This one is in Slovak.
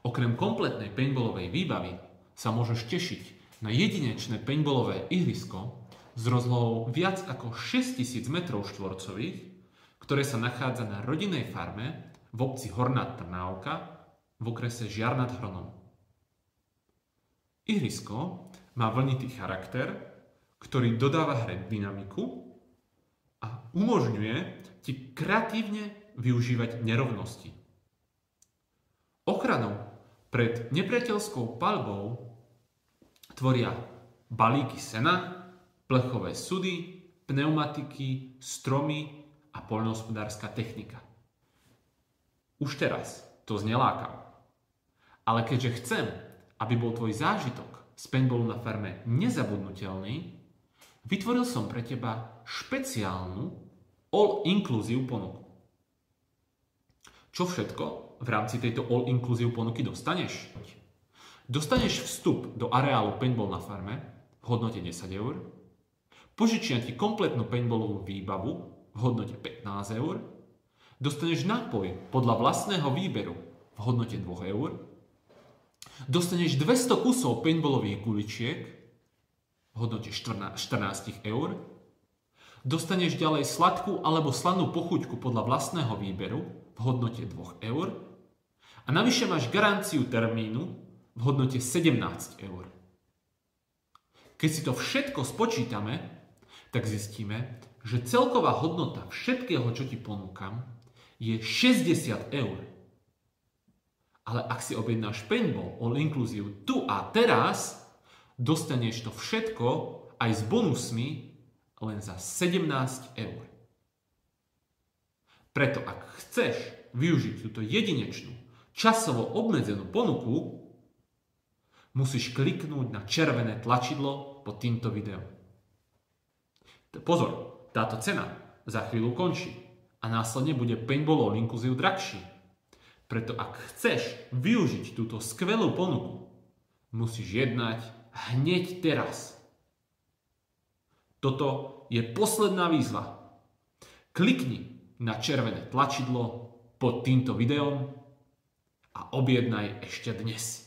Okrem kompletnej paintballovej výbavy sa môžeš tešiť na jedinečné paintballové ihrisko s rozlohou viac ako 6000 m2, ktoré sa nachádza na rodinnej farme v obci Horná Trnávka v okrese Žiar nad Hronom. Ihrisko má vlnitý charakter, ktorý dodáva hre dynamiku a umožňuje ti kreatívne využívať nerovnosti. Ochranou pred nepriateľskou paľbou tvoria balíky sena, plechové sudy, pneumatiky, stromy a poľnohospodárska technika. Už teraz to znie lákavo. Ale keďže chcem, aby bol tvoj zážitok z paintballu na farme nezabudnutelný, vytvoril som pre teba špeciálnu all-inclusive ponuku. Čo všetko v rámci tejto all-inclusive ponuky dostaneš? Dostaneš vstup do areálu paintball na farme v hodnote 10 eur, požičia ti kompletnú paintballovú výbavu v hodnote 15 eur, dostaneš nápoj podľa vlastného výberu v hodnote 2 eur, dostaneš 200 kusov paintballových guličiek v hodnote 14 eur, dostaneš ďalej sladkú alebo slanú pochuťku podľa vlastného výberu v hodnote 2 eur a navyše máš garanciu termínu v hodnote 17 eur. Keď si to všetko spočítame, tak zistíme, že celková hodnota všetkého, čo ti ponúkam, je 60 eur. Ale ak si objednáš paintball all inclusive tu a teraz, dostaneš to všetko aj s bonusmi len za 17 eur. Preto ak chceš využiť túto jedinečnú, časovo obmedzenú ponuku, musíš kliknúť na červené tlačidlo pod týmto videom. Pozor, táto cena za chvíľu končí a následne bude paintball all inclusive drahší. Preto ak chceš využiť túto skvelú ponuku, musíš jednať hneď teraz. Toto je posledná výzva. Klikni na červené tlačidlo pod týmto videom a objednaj ešte dnes.